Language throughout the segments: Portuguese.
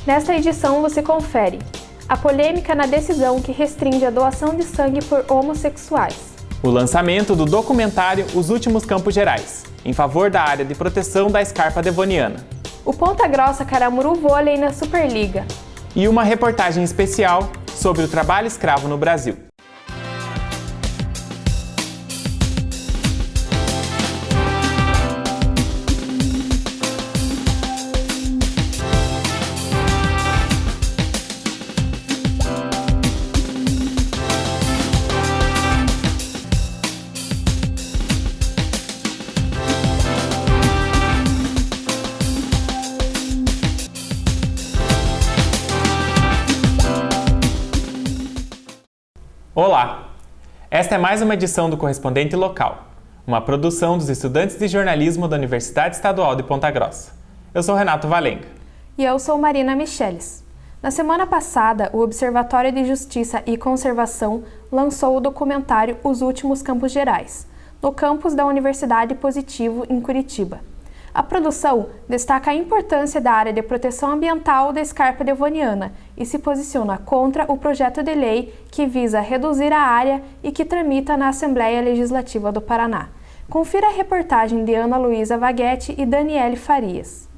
Nesta edição você confere a polêmica na decisão que restringe a doação de sangue por homossexuais, o lançamento do documentário Os Últimos Campos Gerais, em favor da área de proteção da Scarpa Devoniana, o Ponta Grossa Caramuru Vôlei na Superliga e uma reportagem especial sobre o trabalho escravo no Brasil. Olá! Esta é mais uma edição do Correspondente Local, uma produção dos estudantes de jornalismo da Universidade Estadual de Ponta Grossa. Eu sou Renato Valenga. E eu sou Marina Micheles. Na semana passada, o Observatório de Justiça e Conservação lançou o documentário Os Últimos Campos Gerais, no campus da Universidade Positivo, em Curitiba. A produção destaca a importância da área de proteção ambiental da Scarpa Devoniana e se posiciona contra o projeto de lei que visa reduzir a área e que tramita na Assembleia Legislativa do Paraná. Confira a reportagem de Ana Luísa Vaguetti e Daniele Farias.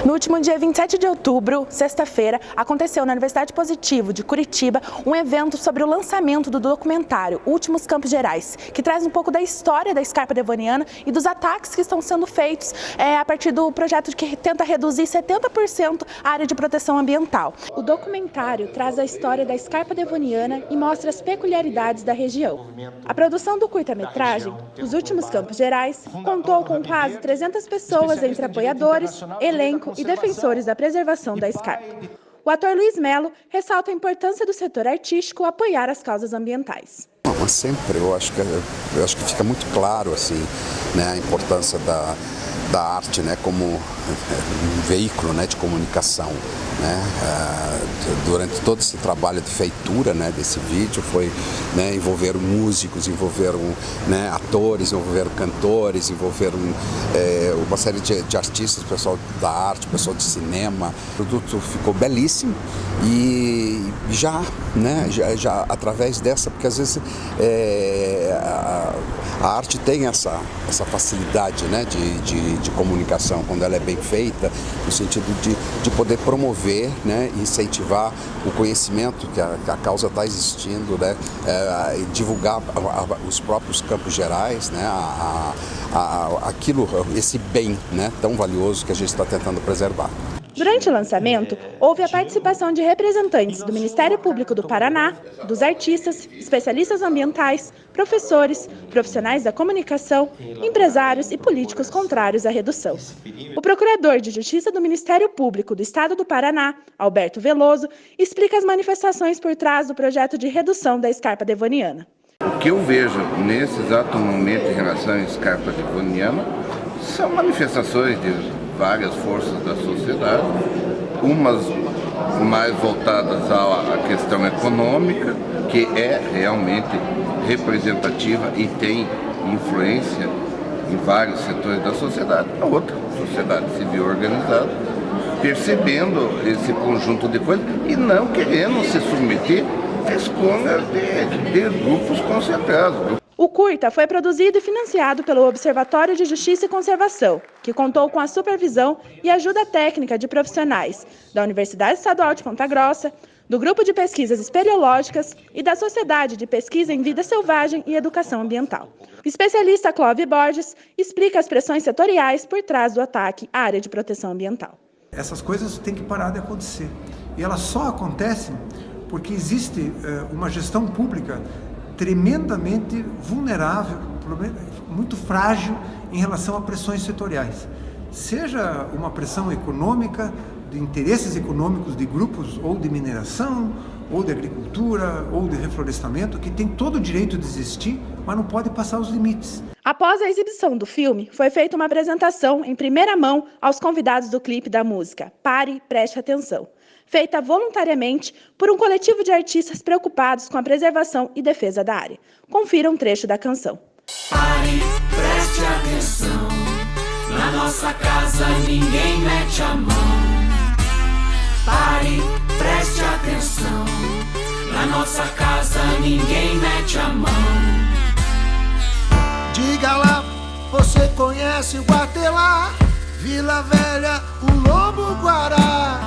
No último dia 27 de outubro, sexta-feira, aconteceu na Universidade Positivo de Curitiba um evento sobre o lançamento do documentário Últimos Campos Gerais, que traz um pouco da história da Scarpa Devoniana e dos ataques que estão sendo feitos a partir do projeto que tenta reduzir 70% a área de proteção ambiental. O documentário traz a história da Scarpa Devoniana e mostra as peculiaridades da região. A produção do curta-metragem, Os Últimos Campos Gerais, contou com quase 300 pessoas entre apoiadores, elenco e defensores da preservação da Scarpa. O ator Luiz Melo ressalta a importância do setor artístico apoiar as causas ambientais. Mas sempre, eu acho que fica muito claro assim, né, a importância da arte, né, como um veículo, né, de comunicação. Né, durante todo esse trabalho de feitura, né, desse vídeo foi, né, envolveram músicos, envolveram, né, atores, envolveram cantores, envolveram uma série de artistas, pessoal da arte, pessoal de cinema. O produto ficou belíssimo e já através dessa, porque às vezes a arte tem essa facilidade, né, de comunicação quando ela é bem feita, no sentido de poder promover, né, incentivar o conhecimento que a causa está existindo, né, e divulgar os próprios campos gerais, né, esse bem, né, tão valioso que a gente está tentando preservar. Durante o lançamento, houve a participação de representantes do Ministério Público do Paraná, dos artistas, especialistas ambientais, professores, profissionais da comunicação, empresários e políticos contrários à redução. O procurador de Justiça do Ministério Público do Estado do Paraná, Alberto Veloso, explica as manifestações por trás do projeto de redução da Scarpa Devoniana. O que eu vejo nesse exato momento em relação à Scarpa Devoniana são manifestações de várias forças da sociedade, umas mais voltadas à questão econômica, que é realmente representativa e tem influência em vários setores da sociedade. A outra, sociedade civil organizada, percebendo esse conjunto de coisas e não querendo se submeter à escolha de grupos concentrados. O curta foi produzido e financiado pelo Observatório de Justiça e Conservação, que contou com a supervisão e ajuda técnica de profissionais da Universidade Estadual de Ponta Grossa, do Grupo de Pesquisas Espeleológicas e da Sociedade de Pesquisa em Vida Selvagem e Educação Ambiental. O especialista Clóvis Borges explica as pressões setoriais por trás do ataque à área de proteção ambiental. Essas coisas têm que parar de acontecer. E elas só acontecem porque existe uma gestão pública tremendamente vulnerável, muito frágil em relação a pressões setoriais. Seja uma pressão econômica, de interesses econômicos de grupos ou de mineração, ou de agricultura, ou de reflorestamento, que tem todo o direito de existir, mas não pode passar os limites. Após a exibição do filme, foi feita uma apresentação em primeira mão aos convidados do clipe da música Pare, Preste Atenção, feita voluntariamente por um coletivo de artistas preocupados com a preservação e defesa da área. Confira um trecho da canção. Pare, preste atenção, na nossa casa ninguém mete a mão. Pare, preste atenção. Na nossa casa ninguém mete a mão. Diga lá, você conhece o Guatelá, Vila Velha, o Lobo Guará,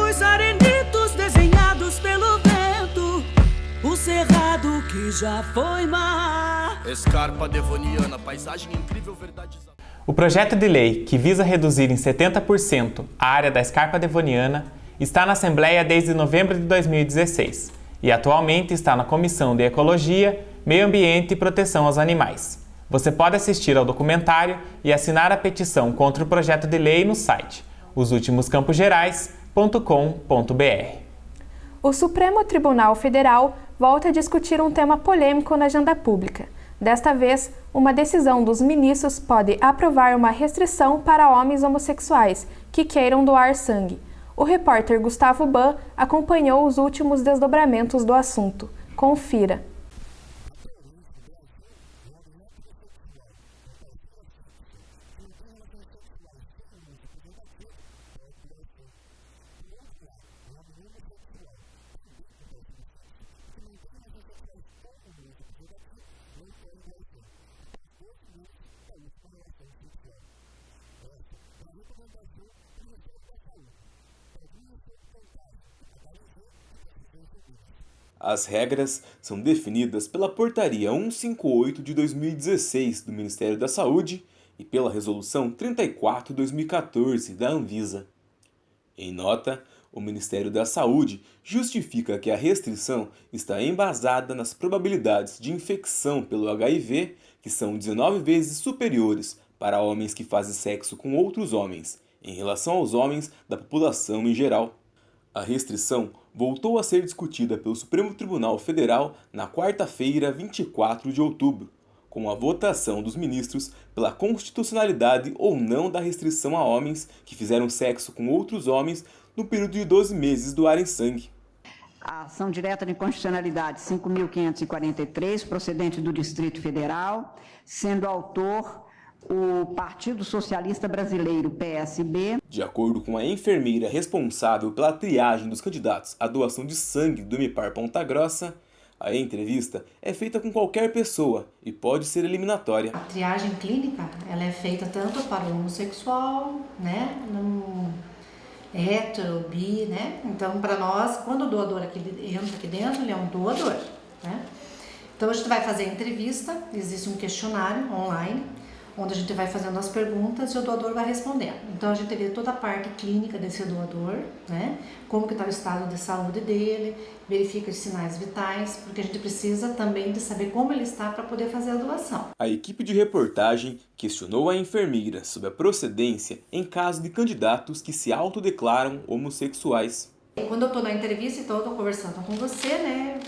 Os arenitos desenhados pelo vento, o cerrado que já foi mar. Escarpa devoniana, paisagem incrível, verdade. O projeto de lei, que visa reduzir em 70% a área da Escarpa Devoniana, está na Assembleia desde novembro de 2016 e atualmente está na Comissão de Ecologia, Meio Ambiente e Proteção aos Animais. Você pode assistir ao documentário e assinar a petição contra o projeto de lei no site osultimoscamposgerais.com.br. O Supremo Tribunal Federal volta a discutir um tema polêmico na agenda pública. Desta vez, uma decisão dos ministros pode aprovar uma restrição para homens homossexuais que queiram doar sangue. O repórter Gustavo Ban acompanhou os últimos desdobramentos do assunto. Confira. As regras são definidas pela Portaria 158 de 2016 do Ministério da Saúde e pela Resolução 34 de 2014 da Anvisa. Em nota, o Ministério da Saúde justifica que a restrição está embasada nas probabilidades de infecção pelo HIV, que são 19 vezes superiores para homens que fazem sexo com outros homens, em relação aos homens da população em geral. A restrição voltou a ser discutida pelo Supremo Tribunal Federal na quarta-feira, 24 de outubro, com a votação dos ministros pela constitucionalidade ou não da restrição a homens que fizeram sexo com outros homens no período de 12 meses doarem sangue. A ação direta de inconstitucionalidade 5.543, procedente do Distrito Federal, sendo autor o Partido Socialista Brasileiro, PSB. De acordo com a enfermeira responsável pela triagem dos candidatos à doação de sangue do MPAR Ponta Grossa, a entrevista é feita com qualquer pessoa e pode ser eliminatória. A triagem clínica ela é feita tanto para o homossexual, né, no hétero, bi, né? Então, para nós, quando o doador entra aqui dentro, ele é um doador, né? Então, a gente vai fazer a entrevista, existe um questionário online, onde a gente vai fazendo as perguntas e o doador vai respondendo. Então a gente vê toda a parte clínica desse doador, né? Como que está o estado de saúde dele, verifica os sinais vitais, porque a gente precisa também de saber como ele está para poder fazer a doação. A equipe de reportagem questionou a enfermeira sobre a procedência em caso de candidatos que se autodeclaram homossexuais. Quando eu estou na entrevista, então eu estou conversando com você, né?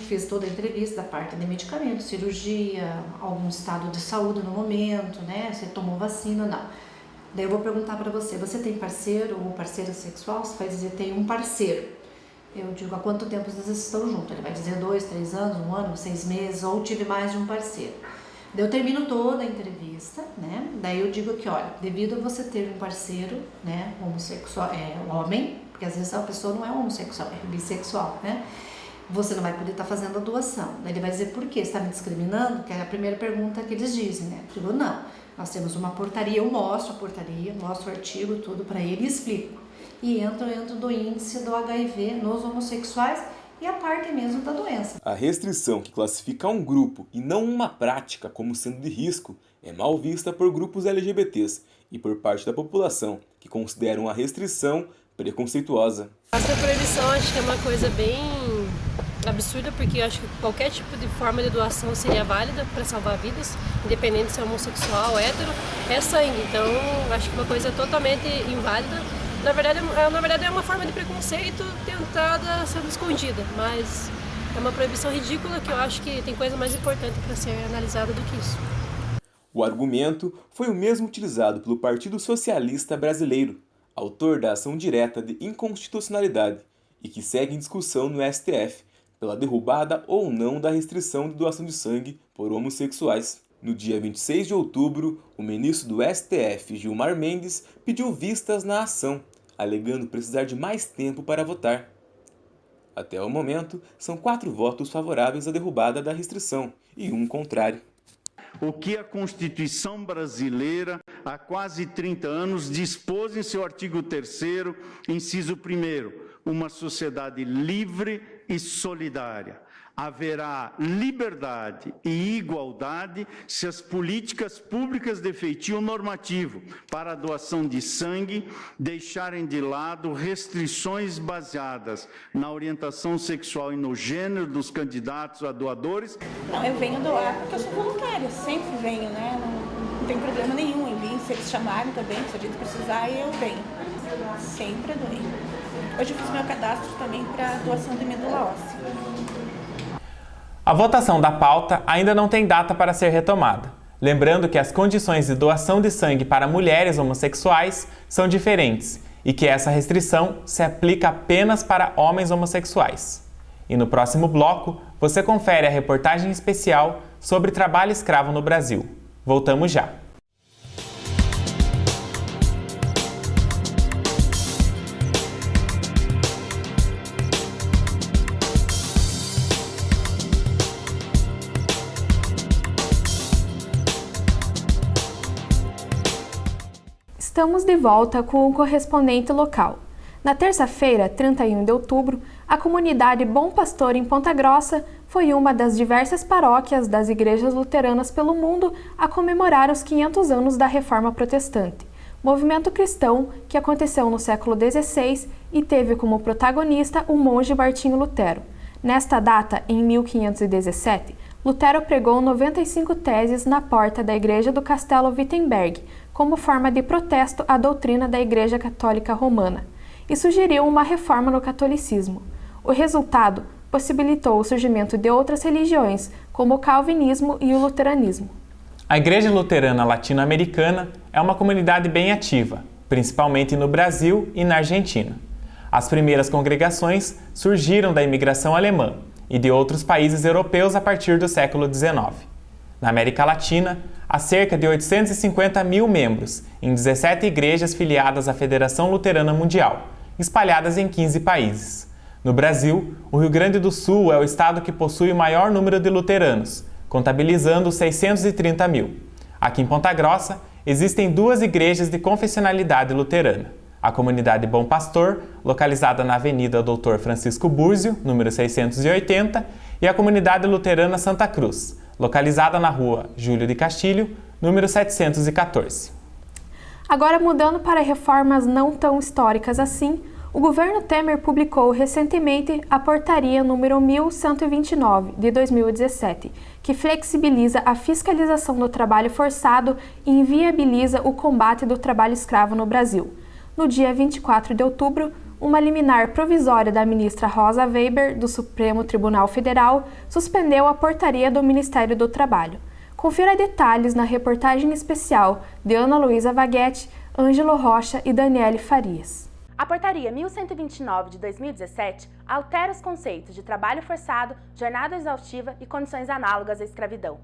Fiz toda a entrevista da parte de medicamento, cirurgia, algum estado de saúde no momento, né? Você tomou vacina ou não. Daí eu vou perguntar para você, você tem parceiro ou parceira sexual? Você vai dizer, tem um parceiro. Eu digo, há quanto tempo vocês estão juntos? Ele vai dizer 2, 3 anos, 1 ano, 6 meses, ou tive mais de um parceiro. Daí eu termino toda a entrevista, né? Daí eu digo que, olha, devido a você ter um parceiro, né, homossexual, homem, porque às vezes a pessoa não é homossexual, é bissexual, né? Você não vai poder estar fazendo a doação. Daí ele vai dizer, por quê? Você está me discriminando? Que é a primeira pergunta que eles dizem, né? Eu digo, não, nós temos uma portaria, eu mostro a portaria, mostro o artigo, tudo para ele e explico. E entro do índice do HIV nos homossexuais e a parte mesmo da doença. A restrição que classifica um grupo e não uma prática como sendo de risco é mal vista por grupos LGBTs e por parte da população, que consideram a restrição preconceituosa. Essa proibição acho que é uma coisa bem absurda, porque eu acho que qualquer tipo de forma de doação seria válida para salvar vidas, independente se é homossexual, hétero, é sangue. Então acho que é uma coisa totalmente inválida. Na verdade é uma forma de preconceito tentada sendo escondida, mas é uma proibição ridícula que eu acho que tem coisa mais importante para ser analisada do que isso. O argumento foi o mesmo utilizado pelo Partido Socialista Brasileiro, autor da ação direta de inconstitucionalidade e que segue em discussão no STF pela derrubada ou não da restrição de doação de sangue por homossexuais. No dia 26 de outubro, o ministro do STF, Gilmar Mendes, pediu vistas na ação. alegando precisar de mais tempo para votar. Até o momento, são 4 votos favoráveis à derrubada da restrição e 1 contrário. O que a Constituição brasileira, há quase 30 anos, dispôs em seu artigo 3º, inciso 1º, uma sociedade livre e solidária. Haverá liberdade e igualdade se as políticas públicas de feitio normativo para a doação de sangue deixarem de lado restrições baseadas na orientação sexual e no gênero dos candidatos a doadores. Não, eu venho doar porque eu sou voluntária, sempre venho, né? Não tem problema nenhum em vir, se eles chamarem também, se a gente precisar, eu venho. Sempre doei. Hoje eu fiz meu cadastro também para doação de medula óssea. A votação da pauta ainda não tem data para ser retomada. Lembrando que as condições de doação de sangue para mulheres homossexuais são diferentes e que essa restrição se aplica apenas para homens homossexuais. E no próximo bloco, você confere a reportagem especial sobre trabalho escravo no Brasil. Voltamos já! Estamos de volta com o correspondente local. Na terça-feira, 31 de outubro, a comunidade Bom Pastor em Ponta Grossa foi uma das diversas paróquias das igrejas luteranas pelo mundo a comemorar os 500 anos da Reforma Protestante, movimento cristão que aconteceu no século XVI e teve como protagonista o monge Martinho Lutero. Nesta data, em 1517, Lutero pregou 95 teses na porta da igreja do Castelo Wittenberg, como forma de protesto à doutrina da Igreja Católica Romana, e sugeriu uma reforma no catolicismo. O resultado possibilitou o surgimento de outras religiões, como o calvinismo e o luteranismo. A Igreja Luterana Latino-Americana é uma comunidade bem ativa, principalmente no Brasil e na Argentina. As primeiras congregações surgiram da imigração alemã e de outros países europeus a partir do século XIX. Na América Latina, há cerca de 850 mil membros em 17 igrejas filiadas à Federação Luterana Mundial, espalhadas em 15 países. No Brasil, o Rio Grande do Sul é o estado que possui o maior número de luteranos, contabilizando 630 mil. Aqui em Ponta Grossa, existem 2 igrejas de confessionalidade luterana. A comunidade Bom Pastor, localizada na Avenida Dr. Francisco Búrzio, número 680, e a comunidade luterana Santa Cruz, localizada na rua Júlio de Castilho, número 714. Agora, mudando para reformas não tão históricas assim, o governo Temer publicou recentemente a portaria número 1129 de 2017, que flexibiliza a fiscalização do trabalho forçado e inviabiliza o combate do trabalho escravo no Brasil. No dia 24 de outubro, uma liminar provisória da ministra Rosa Weber, do Supremo Tribunal Federal, suspendeu a portaria do Ministério do Trabalho. Confira detalhes na reportagem especial de Ana Luísa Vaguete, Ângelo Rocha e Daniele Farias. A portaria 1129 de 2017 altera os conceitos de trabalho forçado, jornada exaustiva e condições análogas à escravidão.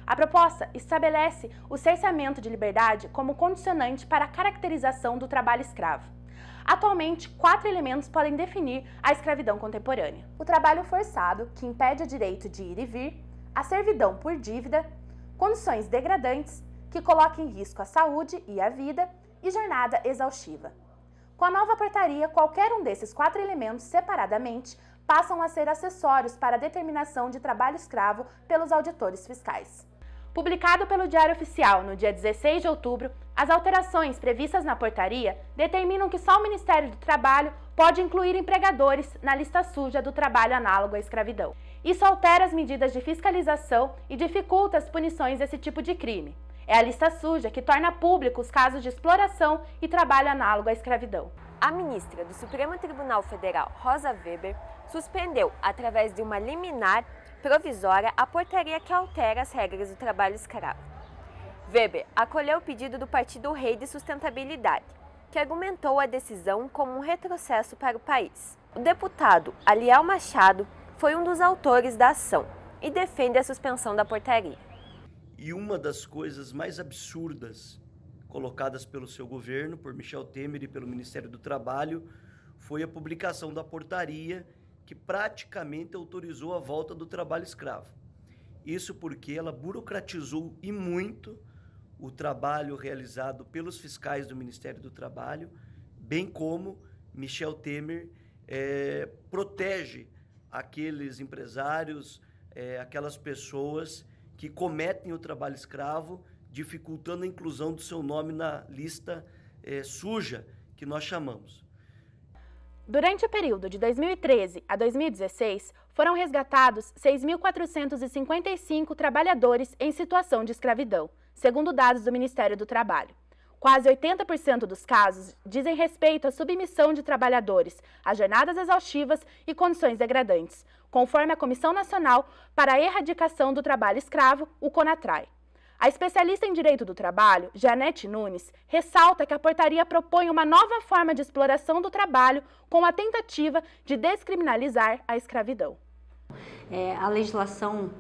A proposta estabelece o cerceamento de liberdade como condicionante para a caracterização do trabalho escravo. Atualmente, 4 elementos podem definir a escravidão contemporânea: o trabalho forçado, que impede o direito de ir e vir, a servidão por dívida, condições degradantes, que colocam em risco a saúde e a vida, e jornada exaustiva. Com a nova portaria, qualquer um desses 4 elementos separadamente passam a ser acessórios para a determinação de trabalho escravo pelos auditores fiscais. Publicado pelo Diário Oficial no dia 16 de outubro, as alterações previstas na portaria determinam que só o Ministério do Trabalho pode incluir empregadores na lista suja do trabalho análogo à escravidão. Isso altera as medidas de fiscalização e dificulta as punições desse tipo de crime. É a lista suja que torna público os casos de exploração e trabalho análogo à escravidão. A ministra do Supremo Tribunal Federal, Rosa Weber, suspendeu, através de uma liminar provisória, a portaria que altera as regras do trabalho escravo. Weber acolheu o pedido do Partido Rei de Sustentabilidade, que argumentou a decisão como um retrocesso para o país. O deputado Aliel Machado foi um dos autores da ação e defende a suspensão da portaria. E uma das coisas mais absurdas colocadas pelo seu governo, por Michel Temer e pelo Ministério do Trabalho, foi a publicação da portaria que praticamente autorizou a volta do trabalho escravo. Isso porque ela burocratizou e muito o trabalho realizado pelos fiscais do Ministério do Trabalho, bem como Michel Temer protege aqueles empresários, aquelas pessoas que cometem o trabalho escravo, dificultando a inclusão do seu nome na lista suja, que nós chamamos. Durante o período de 2013 a 2016, foram resgatados 6.455 trabalhadores em situação de escravidão, segundo dados do Ministério do Trabalho. Quase 80% dos casos dizem respeito à submissão de trabalhadores a jornadas exaustivas e condições degradantes, conforme a Comissão Nacional para a Erradicação do Trabalho Escravo, o CONATRAE. A especialista em Direito do Trabalho, Janete Nunes, ressalta que a portaria propõe uma nova forma de exploração do trabalho com a tentativa de descriminalizar a escravidão. A legislação,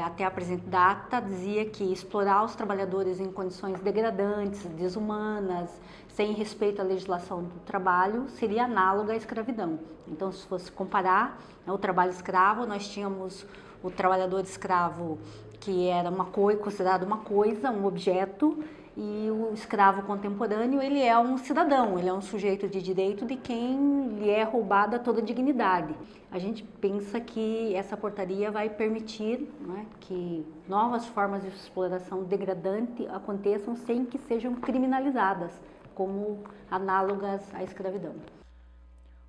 até a presente data, dizia que explorar os trabalhadores em condições degradantes, desumanas, sem respeito à legislação do trabalho, seria análoga à escravidão. Então, se fosse comparar o trabalho escravo, nós tínhamos o trabalhador escravo que era considerado uma coisa, um objeto, e o escravo contemporâneo, ele é um cidadão, ele é um sujeito de direito de quem lhe é roubada toda a dignidade. A gente pensa que essa portaria vai permitir, né, que novas formas de exploração degradante aconteçam sem que sejam criminalizadas, como análogas à escravidão.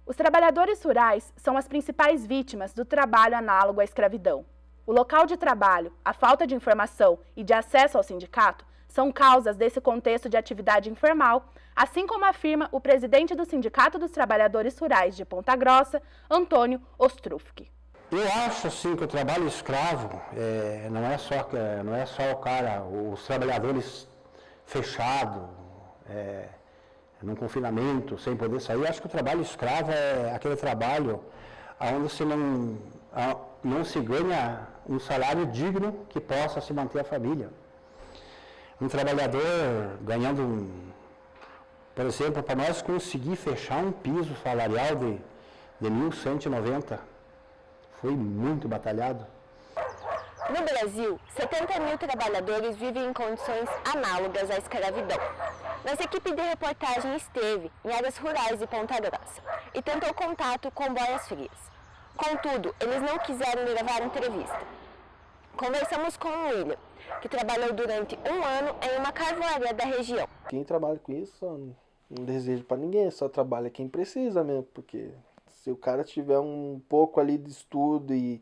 Os trabalhadores rurais são as principais vítimas do trabalho análogo à escravidão. O local de trabalho, a falta de informação e de acesso ao sindicato são causas desse contexto de atividade informal, assim como afirma o presidente do Sindicato dos Trabalhadores Rurais de Ponta Grossa, Antônio Ostrufsky. Eu acho assim que o trabalho escravo não é só o cara, os trabalhadores fechados, num confinamento, sem poder sair. Eu acho que o trabalho escravo é aquele trabalho onde você não se ganha um salário digno que possa se manter a família. Um trabalhador ganhando, por exemplo, para nós conseguir fechar um piso salarial de 1.190, foi muito batalhado. No Brasil, 70 mil trabalhadores vivem em condições análogas à escravidão. Nossa equipe de reportagem esteve em áreas rurais de Ponta Grossa e tentou contato com Boias Frias. Contudo, eles não quiseram gravar entrevista. Conversamos com o William, que trabalhou durante um ano em uma carvoaria da região. Quem trabalha com isso não deseja para ninguém, só trabalha quem precisa mesmo, porque se o cara tiver um pouco ali de estudo e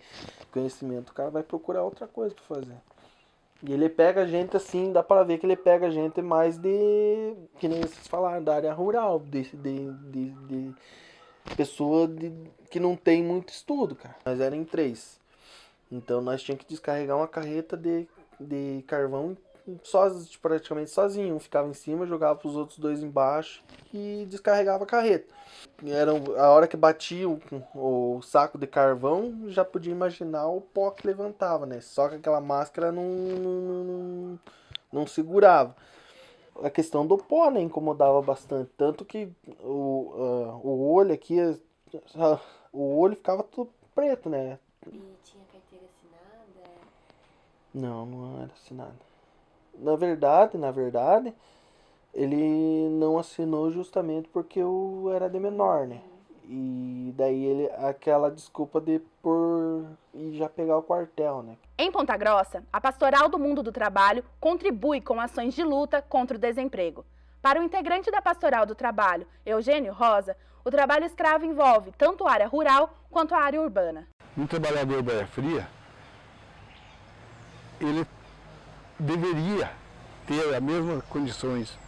conhecimento, o cara vai procurar outra coisa para fazer. E ele pega gente assim, dá para ver que ele pega gente mais de, que nem vocês falaram, da área rural, de pessoa que não tem muito estudo, cara. Nós éramos em 3. Então nós tínhamos que descarregar uma carreta de carvão praticamente sozinho. Um ficava em cima, jogava os outros 2 embaixo e descarregava a carreta. A hora que batia o saco de carvão, já podia imaginar o pó que levantava, né? Só que aquela máscara não segurava. A questão do pó, né, incomodava bastante. Tanto que o olho aqui, o olho ficava tudo preto, né? E tinha carteira assinada? Não era assinada. Na verdade, ele não assinou justamente porque eu era de menor, né? E daí aquela desculpa de ir já pegar o quartel, né? Em Ponta Grossa, a Pastoral do Mundo do Trabalho contribui com ações de luta contra o desemprego. Para o integrante da Pastoral do Trabalho, Eugênio Rosa, o trabalho escravo envolve tanto a área rural quanto a área urbana. Um trabalhador Boia Fria, ele deveria ter as mesmas condições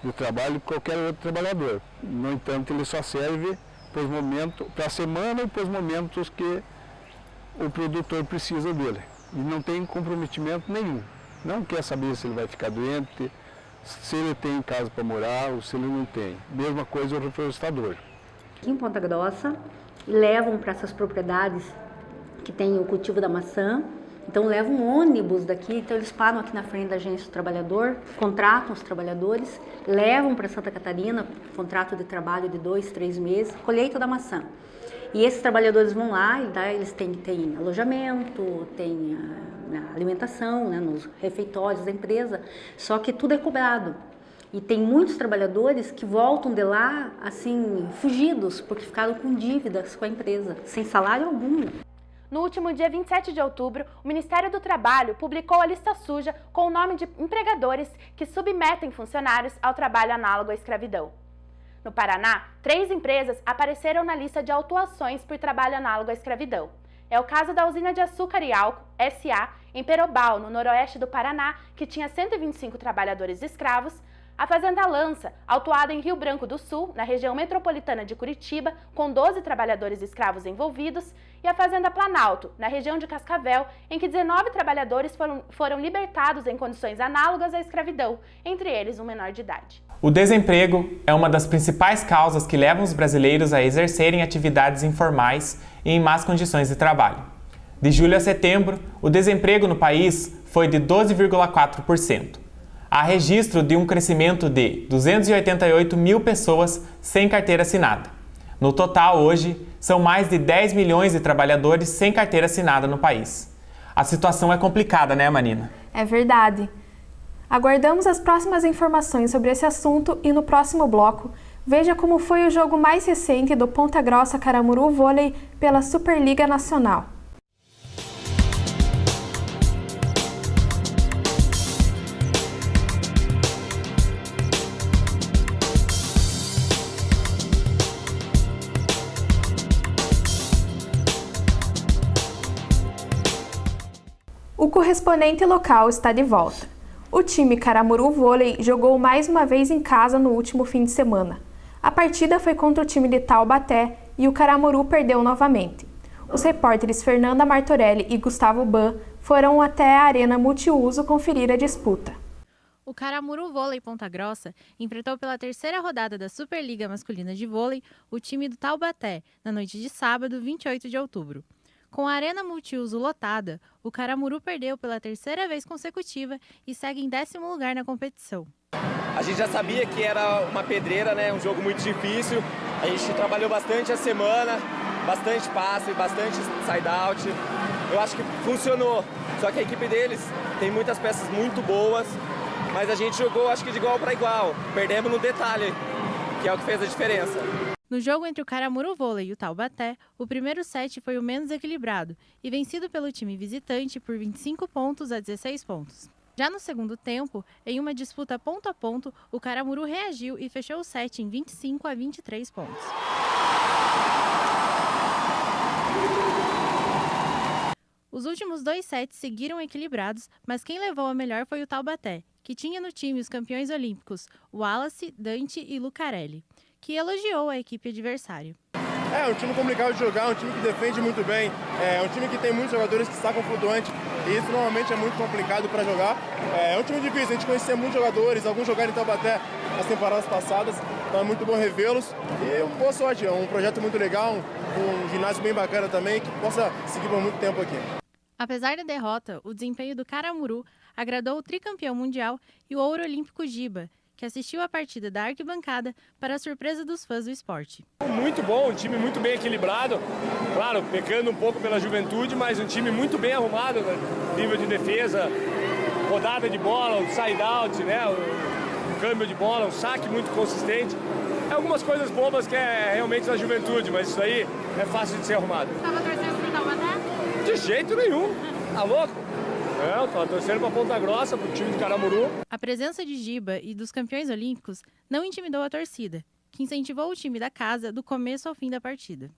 de trabalho que qualquer outro trabalhador. No entanto, ele só serve para a semana e para os momentos que o produtor precisa dele. E não tem comprometimento nenhum. Não quer saber se ele vai ficar doente, se ele tem casa para morar ou se ele não tem. Mesma coisa o reflorestador. Aqui em Ponta Grossa, levam para essas propriedades que tem o cultivo da maçã, Então levam um ônibus daqui, então eles param aqui na frente da agência do trabalhador, contratam os trabalhadores, levam para Santa Catarina, contrato de trabalho de 2, 3 meses, colheita da maçã. E esses trabalhadores vão lá, eles têm alojamento, têm alimentação, né, nos refeitórios da empresa, só que tudo é cobrado. E tem muitos trabalhadores que voltam de lá, assim, fugidos, porque ficaram com dívidas com a empresa, sem salário algum. No último dia 27 de outubro, o Ministério do Trabalho publicou a lista suja com o nome de empregadores que submetem funcionários ao trabalho análogo à escravidão. No Paraná, 3 empresas apareceram na lista de autuações por trabalho análogo à escravidão. É o caso da Usina de Açúcar e Álcool, SA, em Perobal, no noroeste do Paraná, que tinha 125 trabalhadores escravos, a Fazenda Lança, autuada em Rio Branco do Sul, na região metropolitana de Curitiba, com 12 trabalhadores escravos envolvidos, e a Fazenda Planalto, na região de Cascavel, em que 19 trabalhadores foram libertados em condições análogas à escravidão, entre eles um menor de idade. O desemprego é uma das principais causas que levam os brasileiros a exercerem atividades informais e em más condições de trabalho. De julho a setembro, o desemprego no país foi de 12,4%. Há registro de um crescimento de 288 mil pessoas sem carteira assinada. No total, hoje, são mais de 10 milhões de trabalhadores sem carteira assinada no país. A situação é complicada, né, Marina? É verdade. Aguardamos as próximas informações sobre esse assunto e no próximo bloco, veja como foi o jogo mais recente do Ponta Grossa Caramuru Vôlei pela Superliga Nacional. O correspondente local está de volta. O time Caramuru Vôlei jogou mais uma vez em casa no último fim de semana. A partida foi contra o time de Taubaté e o Caramuru perdeu novamente. Os repórteres Fernanda Martorelli e Gustavo Ban foram até a Arena Multiuso conferir a disputa. O Caramuru Vôlei Ponta Grossa enfrentou pela terceira rodada da Superliga Masculina de Vôlei o time do Taubaté na noite de sábado, 28 de outubro. Com a Arena Multiuso lotada, o Caramuru perdeu pela terceira vez consecutiva e segue em 10º lugar na competição. A gente já sabia que era uma pedreira, né? Um jogo muito difícil. A gente trabalhou bastante a semana, bastante passe, bastante side-out. Eu acho que funcionou, só que a equipe deles tem muitas peças muito boas, mas a gente jogou, acho que de igual para igual. Perdemos no detalhe, que é o que fez a diferença. No jogo entre o Caramuru Vôlei e o Taubaté, o primeiro set foi o menos equilibrado e vencido pelo time visitante por 25 pontos a 16 pontos. Já no segundo tempo, em uma disputa ponto a ponto, o Caramuru reagiu e fechou o set em 25 a 23 pontos. Os últimos 2 sets seguiram equilibrados, mas quem levou a melhor foi o Taubaté, que tinha no time os campeões olímpicos Wallace, Dante e Lucarelli, que elogiou a equipe adversária. É um time complicado de jogar, um time que defende muito bem, é um time que tem muitos jogadores que sacam flutuante, e isso normalmente é muito complicado para jogar. É um time difícil, a gente conhecia muitos jogadores, alguns jogaram em Taubaté nas temporadas passadas, então é muito bom revê-los. E boa sorte, é um projeto muito legal, um ginásio bem bacana também, que possa seguir por muito tempo aqui. Apesar da derrota, o desempenho do Caramuru agradou o tricampeão mundial e o ouro olímpico Giba, que assistiu a partida da arquibancada para a surpresa dos fãs do esporte. Muito bom, um time muito bem equilibrado, claro, pecando um pouco pela juventude, mas um time muito bem arrumado, né? Nível de defesa, rodada de bola, o side-out, né? O câmbio de bola, um saque muito consistente. É algumas coisas bobas que é realmente da juventude, mas isso aí é fácil de ser arrumado. Estava torcendo para o Taubaté? De jeito nenhum, tá louco? Eu tava torcendo para Ponta Grossa, para o time do Caramuru. A presença de Giba e dos campeões olímpicos não intimidou a torcida, que incentivou o time da casa do começo ao fim da partida.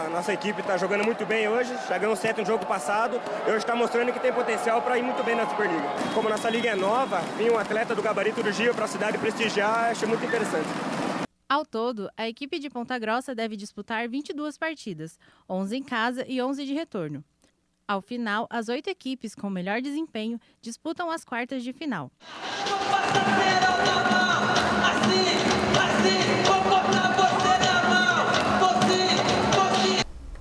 A nossa equipe está jogando muito bem hoje, já ganhou 7 no jogo passado e hoje está mostrando que tem potencial para ir muito bem na Superliga. Como nossa liga é nova, vir um atleta do gabarito do Giba para a cidade prestigiar, achei muito interessante. Ao todo, a equipe de Ponta Grossa deve disputar 22 partidas, 11 em casa e 11 de retorno. Ao final, as 8 equipes com melhor desempenho disputam as quartas de final.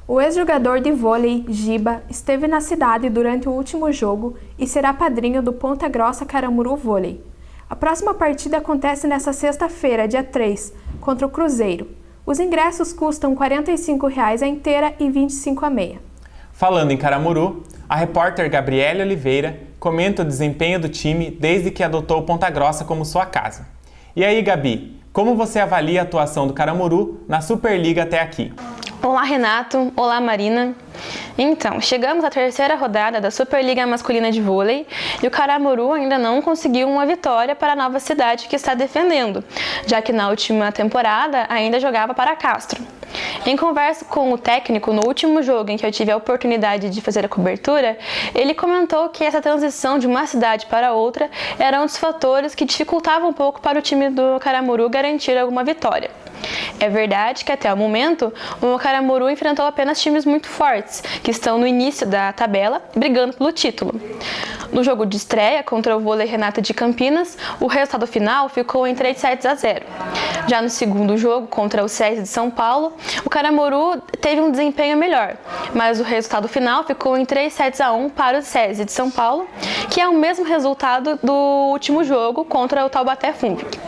O O ex-jogador de vôlei, Giba, esteve na cidade durante o último jogo e será padrinho do Ponta Grossa Caramuru Vôlei. A próxima partida acontece nesta sexta-feira, dia 3, contra o Cruzeiro. Os ingressos custam R$ 45,00 a inteira e R$ 25,00 a meia. Falando em Caramuru, a repórter Gabriele Oliveira comenta o desempenho do time desde que adotou o Ponta Grossa como sua casa. E aí, Gabi, como você avalia a atuação do Caramuru na Superliga até aqui? Olá, Renato. Olá, Marina. Então, chegamos à terceira rodada da Superliga Masculina de Vôlei e o Caramuru ainda não conseguiu uma vitória para a nova cidade que está defendendo, já que na última temporada ainda jogava para Castro. Em conversa com o técnico no último jogo em que eu tive a oportunidade de fazer a cobertura, ele comentou que essa transição de uma cidade para outra era um dos fatores que dificultava um pouco para o time do Caramuru garantir alguma vitória. É verdade que até o momento o Caramuru enfrentou apenas times muito fortes, que estão no início da tabela, brigando pelo título. No jogo de estreia contra o Vôlei Renata de Campinas, o resultado final ficou em 3-0. Já no segundo jogo contra o SESI de São Paulo, o Caramuru teve um desempenho melhor, mas o resultado final ficou em 3-1 para o SESI de São Paulo, que é o mesmo resultado do último jogo contra o Taubaté Funvic.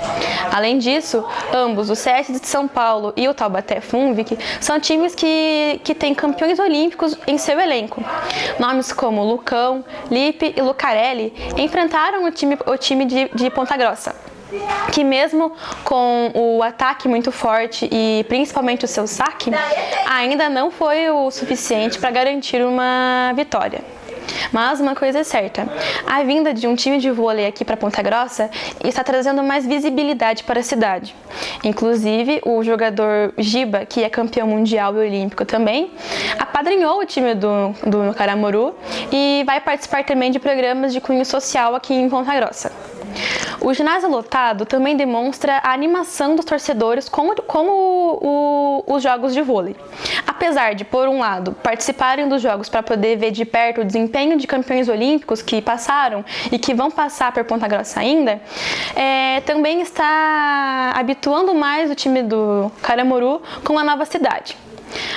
Além disso, ambos, o SESI de São Paulo e o Taubaté Funvic, são times que têm campeões olímpicos em seu elenco. Nomes como Lucão, Lipe e Lucarelli enfrentaram o time de Ponta Grossa, que mesmo com o ataque muito forte e principalmente o seu saque, ainda não foi o suficiente para garantir uma vitória. Mas uma coisa é certa, a vinda de um time de vôlei aqui para Ponta Grossa está trazendo mais visibilidade para a cidade. Inclusive, o jogador Giba, que é campeão mundial e olímpico também, apadrinhou o time do Caramuru e vai participar também de programas de cunho social aqui em Ponta Grossa. O ginásio lotado também demonstra a animação dos torcedores com os jogos de vôlei. Apesar de, por um lado, participarem dos jogos para poder ver de perto o desempenho de campeões olímpicos que passaram e que vão passar por Ponta Grossa ainda, também está habituando mais o time do Caramuru com a nova cidade.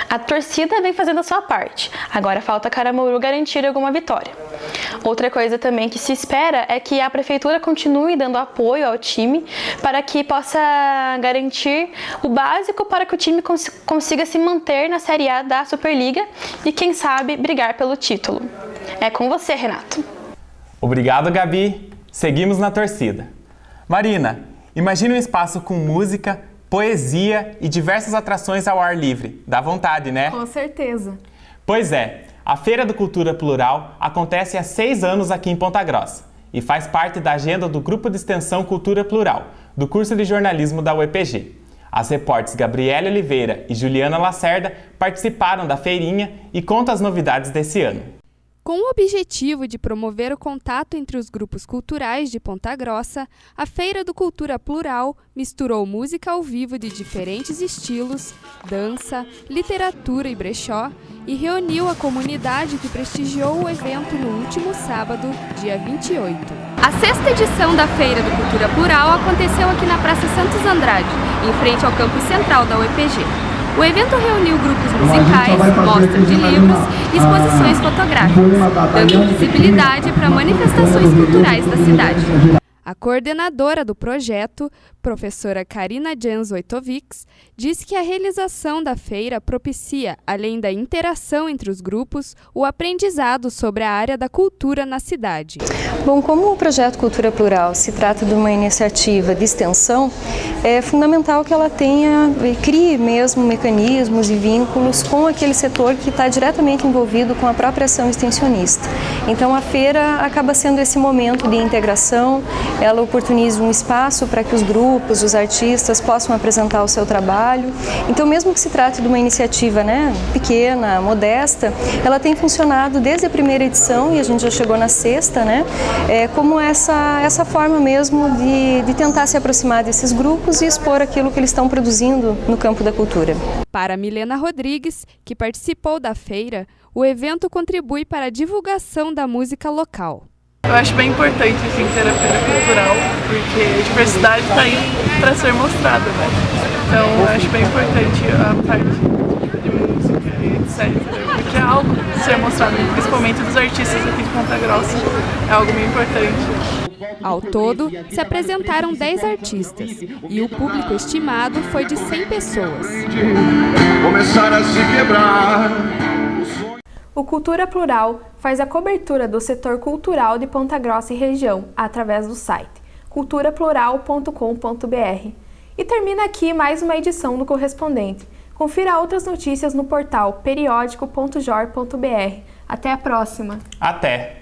A torcida vem fazendo a sua parte, agora falta Caramuru garantir alguma vitória. Outra coisa também que se espera é que a prefeitura continue dando apoio ao time para que possa garantir o básico para que o time consiga se manter na Série A da Superliga e, quem sabe, brigar pelo título. É com você, Renato. Obrigado, Gabi. Seguimos na torcida. Marina, imagine um espaço com música, poesia e diversas atrações ao ar livre. Dá vontade, né? Com certeza. Pois é, a Feira do Cultura Plural acontece há 6 anos aqui em Ponta Grossa e faz parte da agenda do Grupo de Extensão Cultura Plural, do curso de jornalismo da UEPG. As repórteres Gabriele Oliveira e Juliana Lacerda participaram da feirinha e contam as novidades desse ano. Com o objetivo de promover o contato entre os grupos culturais de Ponta Grossa, a Feira do Cultura Plural misturou música ao vivo de diferentes estilos, dança, literatura e brechó e reuniu a comunidade que prestigiou o evento no último sábado, dia 28. A 6ª edição da Feira do Cultura Plural aconteceu aqui na Praça Santos Andrade, em frente ao campus central da UEPG. O evento reuniu grupos musicais, mostra de livros e exposições fotográficas, dando visibilidade para manifestações culturais da cidade. A coordenadora do projeto, professora Karina Jans-Wojtovics, diz que a realização da feira propicia, além da interação entre os grupos, o aprendizado sobre a área da cultura na cidade. Bom, como o projeto Cultura Plural se trata de uma iniciativa de extensão, é fundamental que ela crie mesmo mecanismos e vínculos com aquele setor que está diretamente envolvido com a própria ação extensionista. Então a feira acaba sendo esse momento de integração, ela oportuniza um espaço para que os grupos, os artistas possam apresentar o seu trabalho. Então mesmo que se trate de uma iniciativa pequena, modesta, ela tem funcionado desde a primeira edição e a gente já chegou na 6ª, como essa forma mesmo de tentar se aproximar desses grupos e expor aquilo que eles estão produzindo no campo da cultura. Para Milena Rodrigues, que participou da feira, o evento contribui para a divulgação da música local. Eu acho bem importante ter a feira cultural, porque a diversidade está aí para ser mostrada, Então eu acho bem importante a parte de música, etc. Porque é algo ser mostrado, principalmente dos artistas aqui de Ponta Grossa, é algo muito importante. Ao todo, se apresentaram 10 artistas e o público estimado foi de 100 pessoas. Começar a se quebrar. O Cultura Plural faz a cobertura do setor cultural de Ponta Grossa e região através do site culturaplural.com.br. E termina aqui mais uma edição do Correspondente. Confira outras notícias no portal periódico.jor.br. Até a próxima! Até!